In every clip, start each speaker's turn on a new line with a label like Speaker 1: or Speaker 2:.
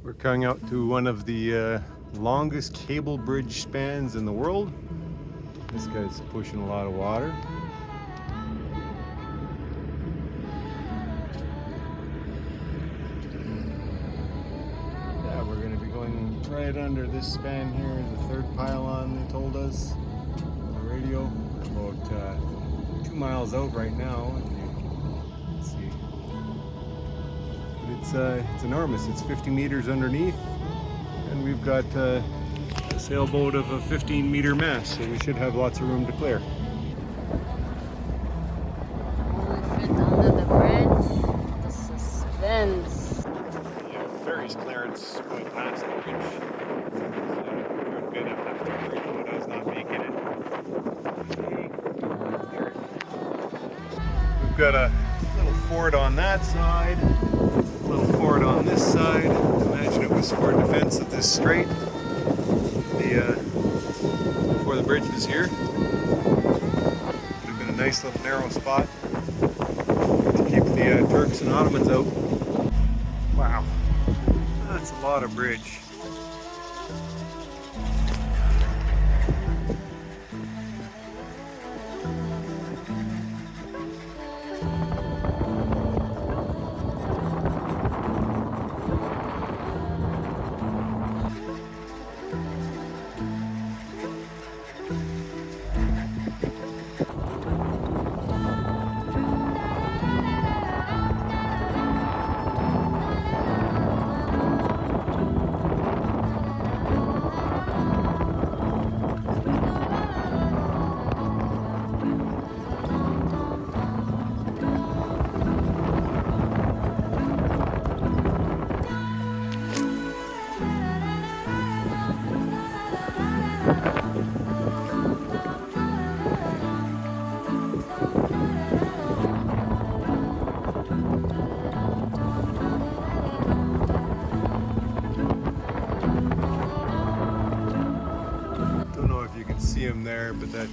Speaker 1: We're coming out to one of the longest cable bridge spans in the world. This guy's pushing a lot of water. Yeah, we're going to be going right under this span here, the third pylon, they told us on the radio. We're about 2 miles out right now. Let's see. It's enormous. It's 50 meters underneath, and we've got a sailboat of a 15-meter mast, so we should have lots of room to clear.
Speaker 2: We fit under the bridge. The suspense.
Speaker 1: Yeah, ferry's clearance going past the bridge. We're a bit up the bridge, but I was not making it. We've got a little fort on that side. Little fort on this side. Imagine it was for defense of this strait. Before the bridge was here. Would have been a nice little narrow spot to keep the Turks and Ottomans out. Wow, that's a lot of bridge. See him there, but that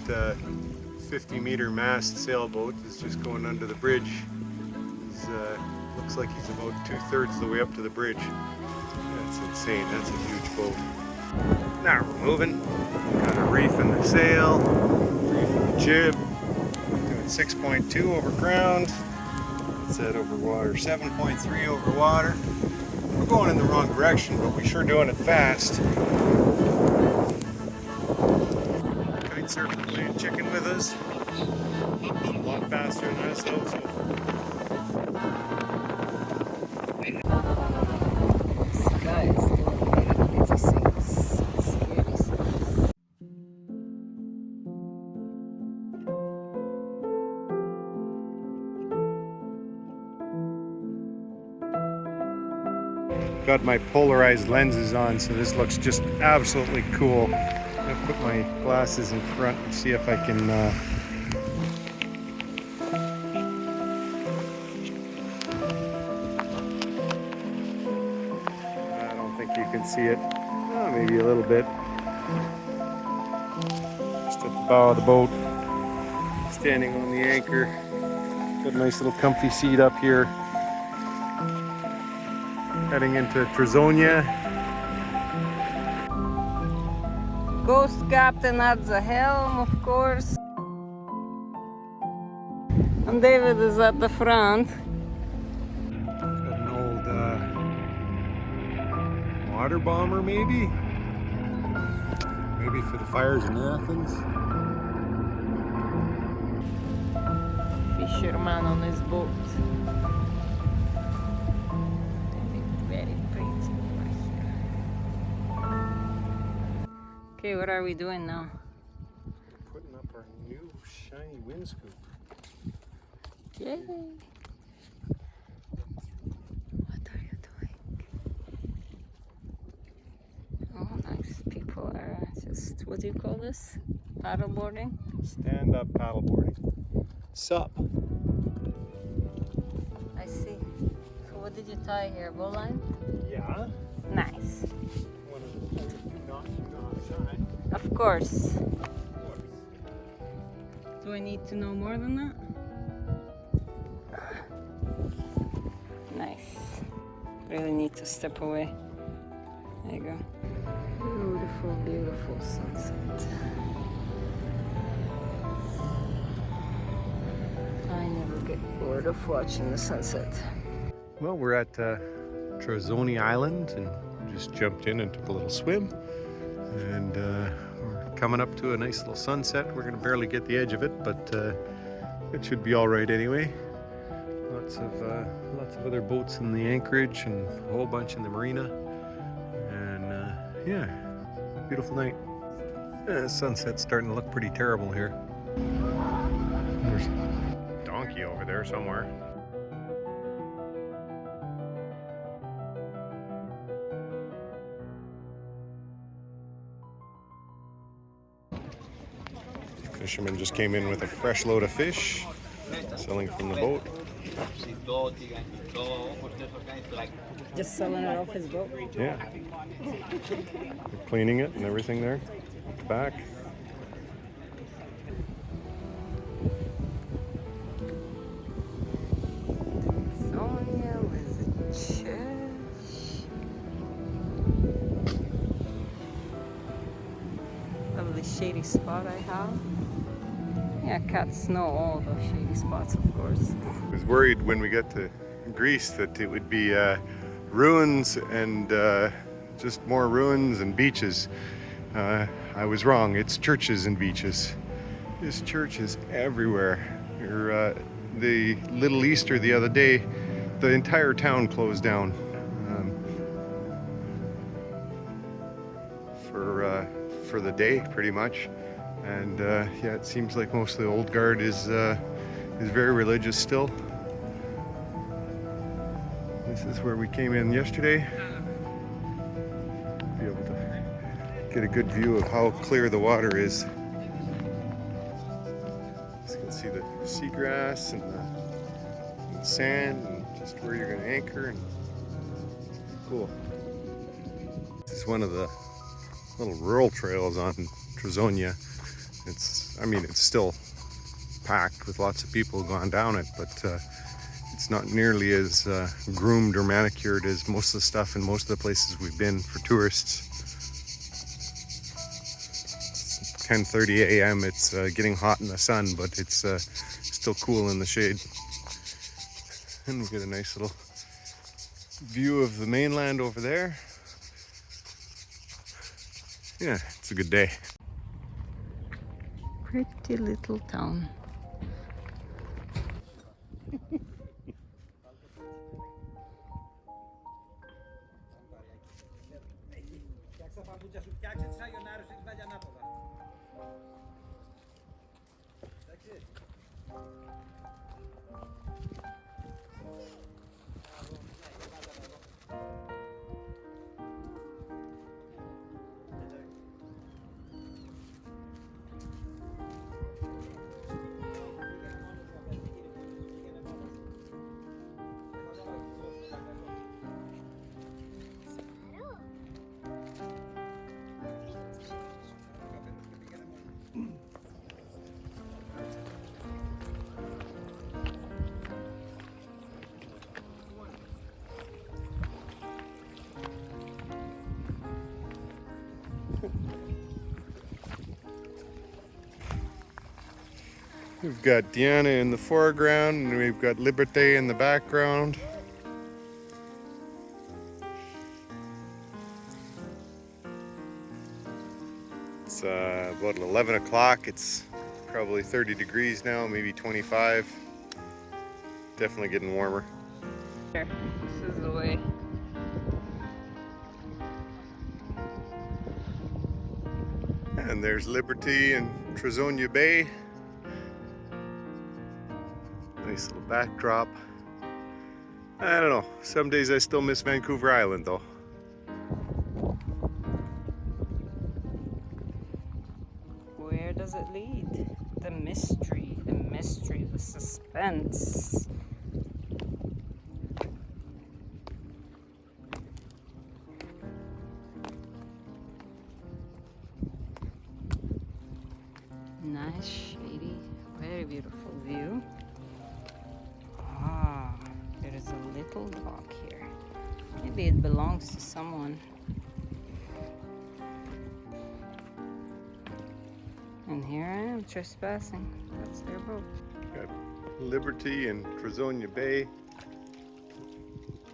Speaker 1: 50-meter mast sailboat is just going under the bridge. Looks like he's about 2/3 of the way up to the bridge. That's insane. That's a huge boat. Now we're moving. Got a reef in the sail, reef in the jib. Doing 6.2 over ground. It's at over water 7.3 over water. We're going in the wrong direction, but we're sure doing it fast. Surfer playing chicken with us. A lot faster than us though. So.
Speaker 2: This guy is doing 86. Scary stuff.
Speaker 1: Got my polarized lenses on, so this looks just absolutely cool. I'll put my glasses in front and see if I can I don't think you can see it. Oh, maybe a little bit. Just at the bow of the boat, standing on the anchor. Got a nice little comfy seat up here. Heading into Trizonia.
Speaker 2: Ghost captain at the helm, of course. And David is at the front.
Speaker 1: Got an old water bomber, maybe? Maybe for the fires in Athens.
Speaker 2: Fisherman on his boat. Very pretty right here. Okay, what are we doing now?
Speaker 1: Putting up our new shiny wind scoop.
Speaker 2: Yay! What are you doing? Oh, nice. People are just, what do you call this? Paddleboarding?
Speaker 1: Stand-up paddleboarding. Sup?
Speaker 2: I see. So what did you tie here? Bowline?
Speaker 1: Yeah.
Speaker 2: Nice.
Speaker 1: One of the knots you know how to tie.
Speaker 2: Of course.
Speaker 1: Of course.
Speaker 2: Do I need to know more than that? Nice. Really need to step away. There you go. Beautiful, beautiful sunset. I never get bored of watching the sunset.
Speaker 1: Well, we're at Trizonia Island and just jumped in and took a little swim. And we're coming up to a nice little sunset. We're going to barely get the edge of it, but it should be all right anyway. Lots of other boats in the anchorage and a whole bunch in the marina. And yeah, beautiful night. Sunset's starting to look pretty terrible here. There's a donkey over there somewhere. Fisherman just came in with a fresh load of fish, selling from the boat.
Speaker 2: Just selling it off his boat?
Speaker 1: Yeah. They're cleaning it and everything there at the back.
Speaker 2: Trizonia with a church. Lovely shady spot I have. Yeah, cats know all the shady spots, of course.
Speaker 1: I was worried when we got to Greece that it would be ruins and just more ruins and beaches. I was wrong. It's churches and beaches. There's churches everywhere. The Little Easter the other day, the entire town closed down for the day, pretty much. And yeah, it seems like most of the old guard is very religious still. This is where we came in yesterday. Be able to get a good view of how clear the water is. You can see the seagrass and the sand and just where you're going to anchor. And cool. This is one of the little rural trails on Trizonia. It's still packed with lots of people gone down it, but it's not nearly as groomed or manicured as most of the stuff in most of the places we've been for tourists. 10:30 a.m. It's getting hot in the sun, but it's still cool in the shade. And we get a nice little view of the mainland over there. Yeah, it's a good day.
Speaker 2: Pretty little town.
Speaker 1: We've got Diana in the foreground and we've got Liberté in the background. It's about 11 o'clock. It's probably 30 degrees now, maybe 25. Definitely getting warmer.
Speaker 2: Here, this is the way.
Speaker 1: And there's Liberty and Trizonia Bay. Nice little backdrop. I don't know, some days I still miss Vancouver Island though.
Speaker 2: Where does it lead? The mystery, the suspense. Nice, shady, very beautiful view. Ah, there is a little dock here. Maybe it belongs to someone. here I am trespassing. That's their boat.
Speaker 1: Got Liberty and Trizonia Bay.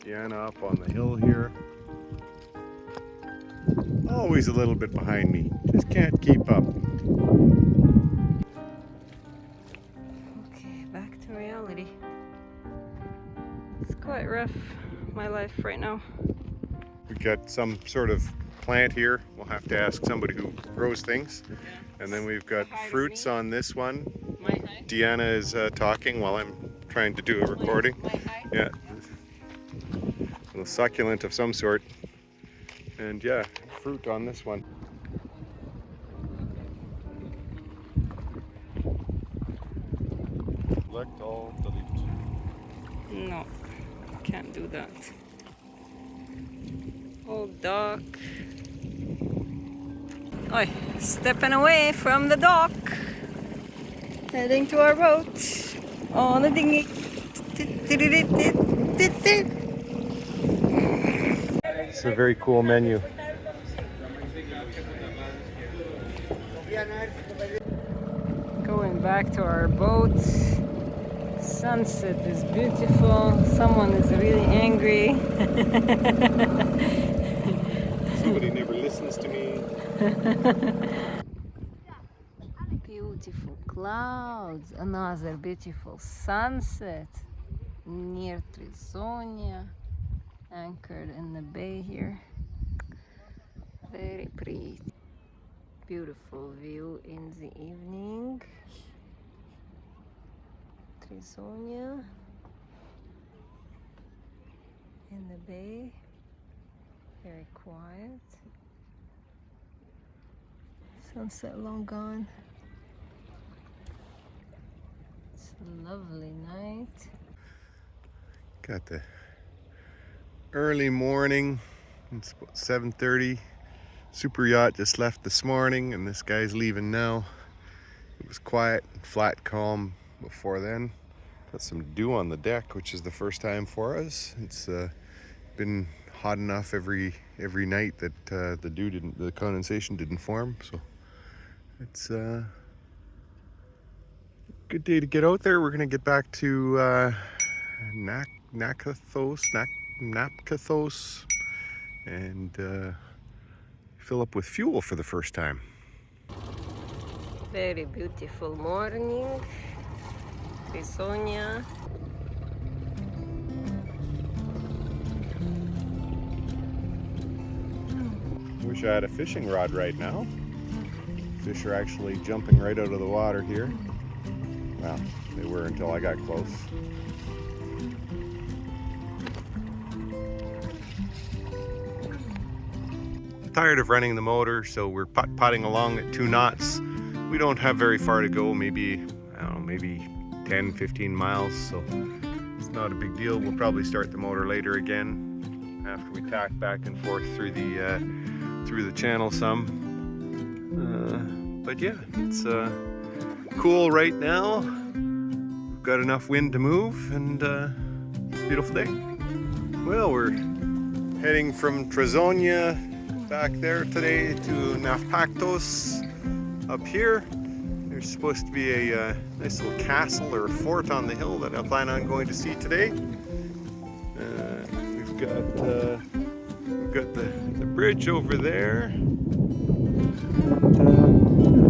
Speaker 1: Diana up on the hill here. Always a little bit behind me. Just can't keep up.
Speaker 2: Okay, back to reality. It's quite rough, my life right now.
Speaker 1: We got some sort of plant here. We'll have to ask somebody who grows things. And then we've got fruits on this one.
Speaker 2: My height?
Speaker 1: Deanna is talking while I'm trying to do a recording.
Speaker 2: My height?
Speaker 1: Yeah. A little succulent of some sort. And yeah, fruit on this one. Select all, delete.
Speaker 2: No, can't do that. Old dock. Oi, stepping away from the dock. Heading to our boat on a dinghy.
Speaker 1: It's a very cool menu.
Speaker 2: Going back to our boat. Sunset is beautiful. Someone is really angry.
Speaker 1: Somebody never listens to me.
Speaker 2: Beautiful clouds. Another beautiful sunset near Trizonia. Anchored in the bay here. Very pretty. Beautiful view in the evening. Trizonia in the bay. Very quiet. Sunset long gone. It's a lovely night.
Speaker 1: Got the early morning. It's about 7:30. Super yacht just left this morning and this guy's leaving now. It was quiet and flat calm before then. Got some dew on the deck, which is the first time for us. It's been hot enough every night that the condensation didn't form. So it's a good day to get out there. We're gonna get back to Nafpaktos and fill up with fuel for the first time.
Speaker 2: Very beautiful morning. Trizonia.
Speaker 1: Wish I had a fishing rod right now. Fish are actually jumping right out of the water here. Well, they were until I got close. Tired of running the motor, so we're putt-putting along at 2 knots. We don't have very far to go, maybe, I don't know, maybe 10, 15 miles, so it's not a big deal. We'll probably start the motor later again after we tack back and forth through the channel some. But yeah, it's cool right now. We've got enough wind to move, and it's a beautiful day. Well, we're heading from Trizonia back there today to Nafpaktos up here. There's supposed to be a nice little castle or a fort on the hill that I plan on going to see today. We've got the bridge over there.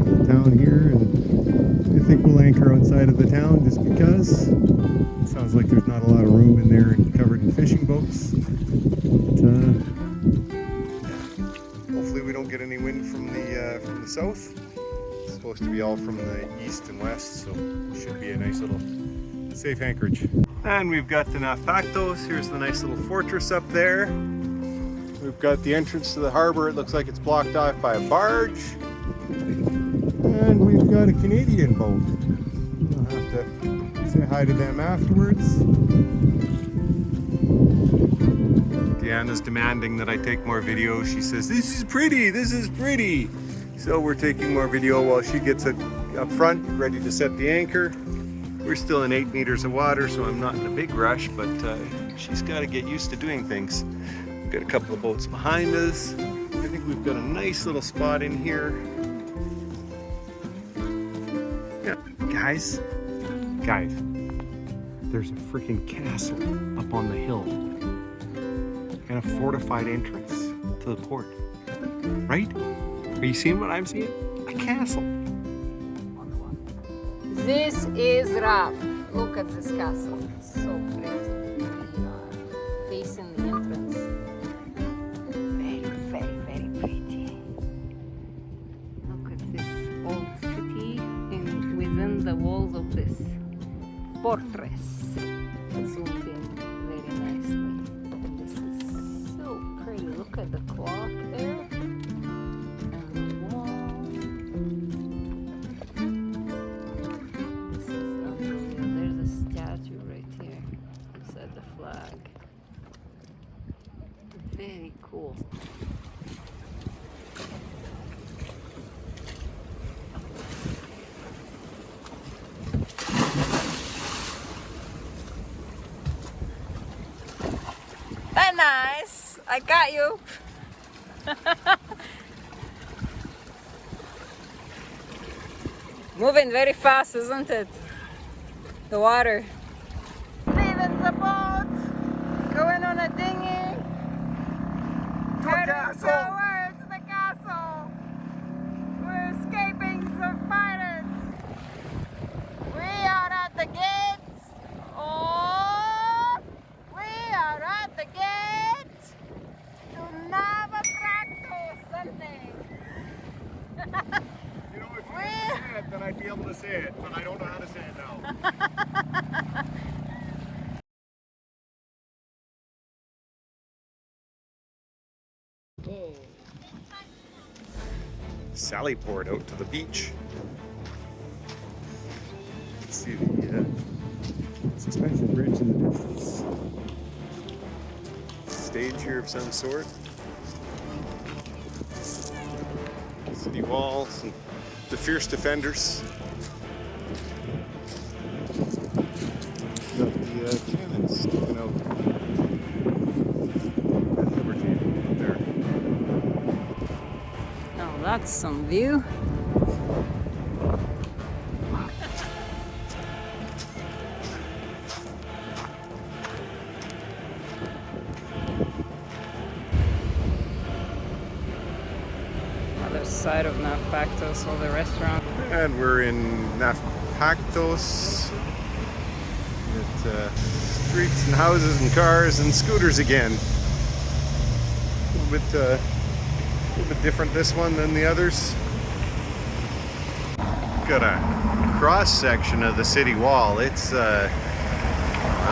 Speaker 1: The town here, and I think we'll anchor outside of the town just because it sounds like there's not a lot of room in there and covered in fishing boats. But, hopefully we don't get any wind from the south. It's supposed to be all from the east and west, so it should be a nice little safe anchorage. And we've got the Nafpaktos. Here's the nice little fortress up there. We've got the entrance to the harbor. It looks like it's blocked off by a barge. And we've got a Canadian boat. I'll have to say hi to them afterwards. Deanna's demanding that I take more video. She says, "This is pretty, this is pretty." So we're taking more video while she gets it up front, ready to set the anchor. We're still in 8 meters of water, so I'm not in a big rush, but she's got to get used to doing things. We've got a couple of boats behind us. I think we've got a nice little spot in here. Guys, there's a freaking castle up on the hill and a fortified entrance to the port. Right? Are you seeing what I'm seeing? A castle.
Speaker 2: This is rough. Look at this castle. So pretty. We are facing the entrance. Very, very, very pretty. Look at this old city within the walls of this fortress. Zoomed in very nicely. This is so pretty. Look at the clock there. And the wall. This is unbelievable. There's a statue right here beside the flag. Very cool. Very nice. I got you. Moving very fast, isn't it? The water. Leaving the boat. Going on a dinghy. Heading towards the castle. We're escaping the pirates. We are at the gates. Oh, we are at the gates to Nafpaktos something.
Speaker 1: You know, if you didn't say it, then I'd be able to say it, but I don't know how to say it now. Whoa. Sally poured out to the beach. Let's see the suspension bridge in the distance. Stage here of some sort. City walls and the fierce defenders. Got the cannons sticking out. That liberty up there.
Speaker 2: Now that's some view. Other side of Nafpaktos, all the restaurant.
Speaker 1: And we're in Nafpaktos. Got streets and houses and cars and scooters again. A little bit different this one than the others. Got a cross section of the city wall. It's I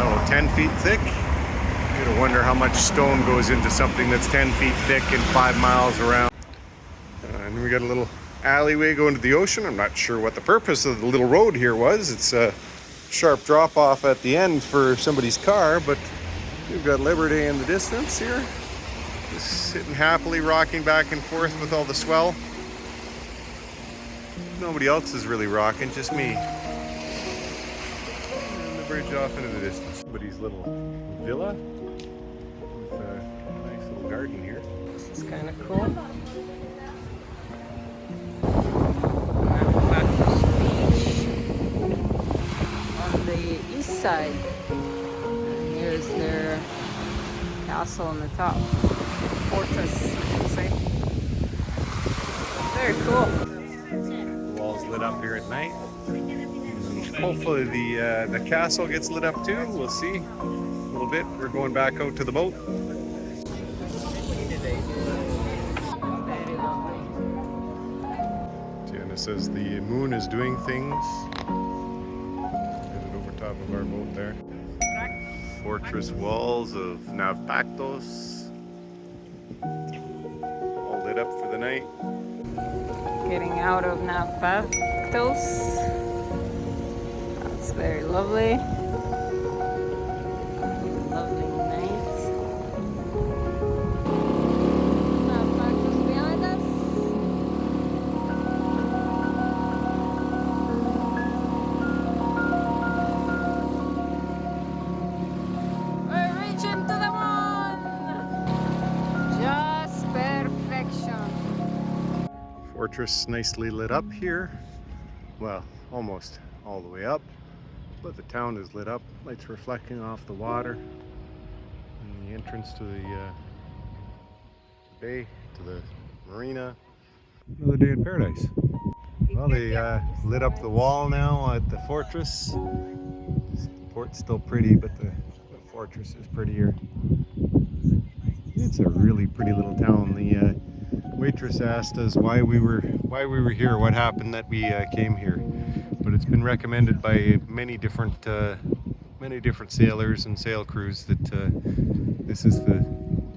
Speaker 1: don't know, 10 feet thick. You gotta wonder how much stone goes into something that's 10 feet thick and 5 miles around. And we got a little alleyway going to the ocean. I'm not sure what the purpose of the little road here was. It's a sharp drop off at the end for somebody's car, but we've got Liberty in the distance here. Just sitting happily, rocking back and forth with all the swell. Nobody else is really rocking, just me. And the bridge off into the distance. Somebody's little villa with a nice little garden here.
Speaker 2: This is kind of cool. On the east side, and here's their castle on the top. Fortress, I should say. Very cool.
Speaker 1: The wall's lit up here at night. Hopefully the castle gets lit up too. We'll see. A little bit. We're going back out to the boat. Tiana says the moon is doing things. Get it over top of our boat there. Fortress walls of Nafpaktos. All lit up for the night.
Speaker 2: Getting out of Nafpaktos. That's very lovely. Lovely night. Nafpaktos behind us. We're reaching to the moon. Just perfection.
Speaker 1: Fortress nicely lit up here. Well, almost all the way up, but the town is lit up. Lights reflecting off the water and the entrance to the bay, to the marina. Another day in paradise. Well, they lit up the wall now at the fortress. The port's still pretty, but the fortress is prettier. It's a really pretty little town. The waitress asked us why we were here, what happened that we came here. But it's been recommended by many different sailors and sail crews that this is the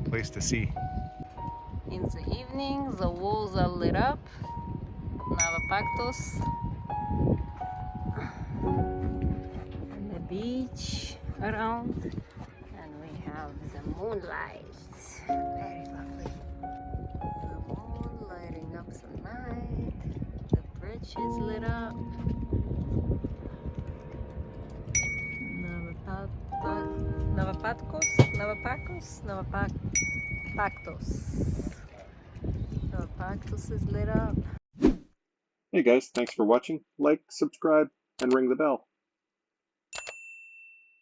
Speaker 1: place to see.
Speaker 2: In the evening, the walls are lit up. Nafpaktos. And the beach around. And we have the moonlight. Very lovely. The moon lighting up the night. The bridge is lit up. Nafpaktos is lit up.
Speaker 1: Hey guys, thanks for watching. Like, subscribe, and ring the bell.